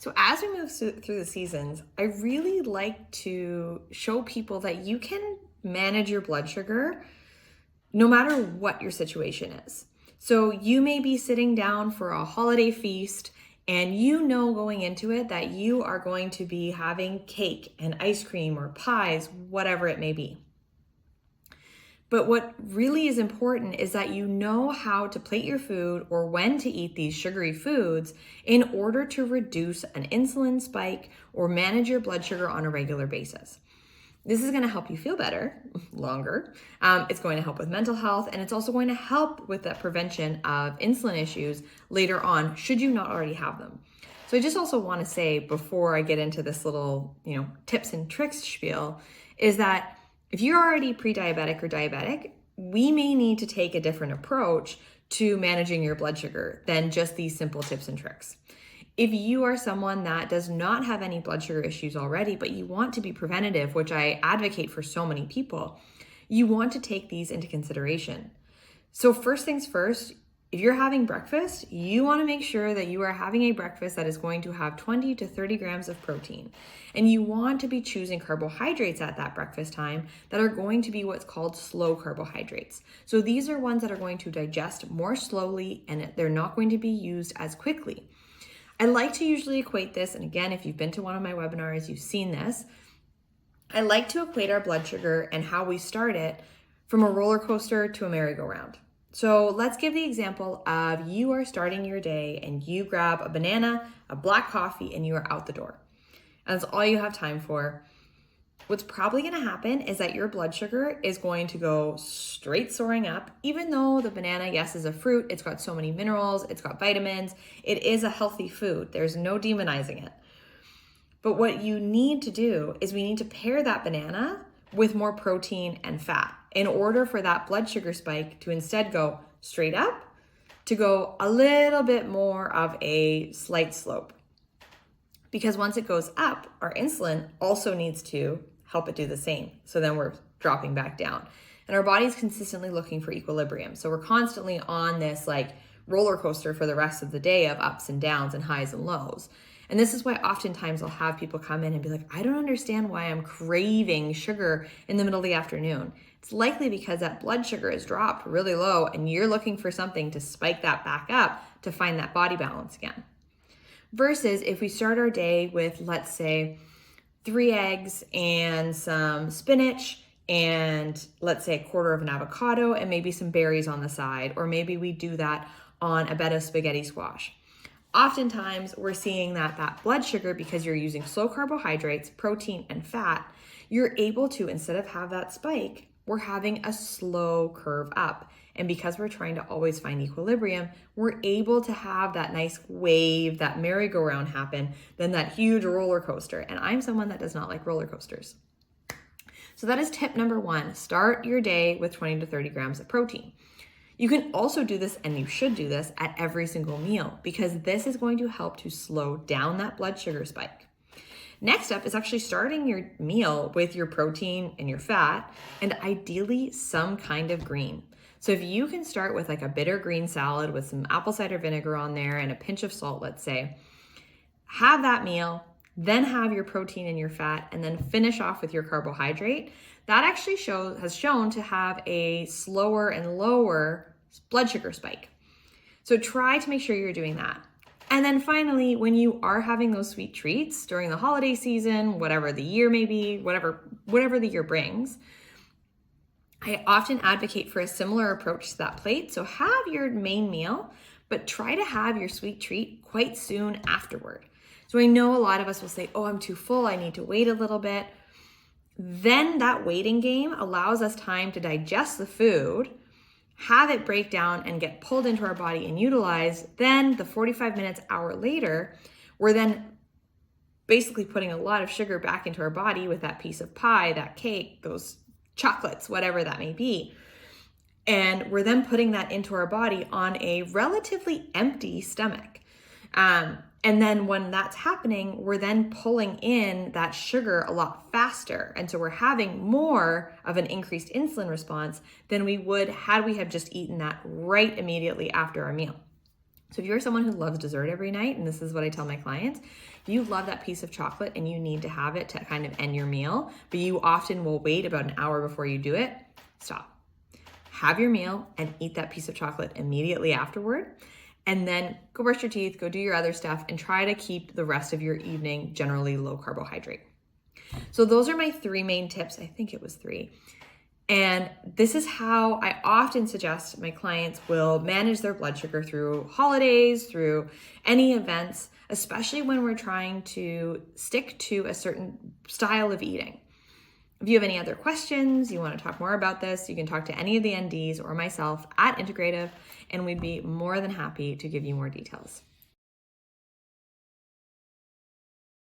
So as we move through the seasons, I really like to show people that you can manage your blood sugar no matter what your situation is. So you may be sitting down for a holiday feast and you know going into it that you are going to be having cake and ice cream or pies, whatever it may be. But what really is important is that you know how to plate your food or when to eat these sugary foods in order to reduce an insulin spike or manage your blood sugar on a regular basis. This is going to help you feel better longer. It's going to help with mental health, and it's also going to help with the prevention of insulin issues later on, should you not already have them. So I just also want to say before I get into this little, tips and tricks spiel, is that if you're already pre-diabetic or diabetic, we may need to take a different approach to managing your blood sugar than just these simple tips and tricks. If you are someone that does not have any blood sugar issues already, but you want to be preventative, which I advocate for so many people, you want to take these into consideration. So first things first, if you're having breakfast, you want to make sure that you are having a breakfast that is going to have 20 to 30 grams of protein. And you want to be choosing carbohydrates at that breakfast time that are going to be what's called slow carbohydrates. So these are ones that are going to digest more slowly and they're not going to be used as quickly. I like to usually equate this, and again, if you've been to one of my webinars, you've seen this. I like to equate our blood sugar and how we start it from a roller coaster to a merry-go-round. So let's give the example of you are starting your day and you grab a banana, a black coffee, and you are out the door. And that's all you have time for. What's probably going to happen is that your blood sugar is going to go straight soaring up, even though the banana, yes, is a fruit. It's got so many minerals. It's got vitamins. It is a healthy food. There's no demonizing it. But what you need to do is we need to pair that banana with more protein and fat in order for that blood sugar spike to instead go straight up, to go a little bit more of a slight slope. Because once it goes up, our insulin also needs to help it do the same. So then we're dropping back down. And our body's consistently looking for equilibrium. So we're constantly on this roller coaster for the rest of the day of ups and downs and highs and lows. And this is why oftentimes I'll have people come in and be like, I don't understand why I'm craving sugar in the middle of the afternoon. It's likely because that blood sugar is dropped really low and you're looking for something to spike that back up to find that body balance again. Versus if we start our day with, let's say, 3 eggs and some spinach and let's say a quarter of an avocado and maybe some berries on the side, or maybe we do that on a bed of spaghetti squash. Oftentimes we're seeing that blood sugar, because you're using slow carbohydrates, protein, and fat, you're able to, instead of have that spike, we're having a slow curve up. And because we're trying to always find equilibrium, we're able to have that nice wave, that merry-go-round happen, then that huge roller coaster. And I'm someone that does not like roller coasters. So that is tip number 1. Start your day with 20 to 30 grams of protein. You can also do this, and you should do this at every single meal, because this is going to help to slow down that blood sugar spike. Next up is actually starting your meal with your protein and your fat, and ideally some kind of green. So if you can start with a bitter green salad with some apple cider vinegar on there and a pinch of salt, let's say, have that meal, then have your protein and your fat, and then finish off with your carbohydrate. That actually has shown to have a slower and lower blood sugar spike. So try to make sure you're doing that. And then finally, when you are having those sweet treats during the holiday season, whatever the year may be, whatever the year brings, I often advocate for a similar approach to that plate. So have your main meal, but try to have your sweet treat quite soon afterward. So I know a lot of us will say, oh, I'm too full, I need to wait a little bit. Then that waiting game allows us time to digest the food, have it break down and get pulled into our body and utilized. Then the 45 minutes, hour later, we're then basically putting a lot of sugar back into our body with that piece of pie, that cake, those chocolates, whatever that may be. And we're then putting that into our body on a relatively empty stomach. And then when that's happening, we're then pulling in that sugar a lot faster. And so we're having more of an increased insulin response than we would had we have just eaten that right immediately after our meal. So if you're someone who loves dessert every night, and this is what I tell my clients, if you love that piece of chocolate and you need to have it to kind of end your meal, but you often will wait about an hour before you do it, stop. Have your meal and eat that piece of chocolate immediately afterward. And then go brush your teeth, go do your other stuff, and try to keep the rest of your evening generally low carbohydrate. So those are my 3 main tips. I think it was 3. And this is how I often suggest my clients will manage their blood sugar through holidays, through any events, especially when we're trying to stick to a certain style of eating. If you have any other questions, you want to talk more about this, you can talk to any of the NDs or myself at Integrative, and we'd be more than happy to give you more details.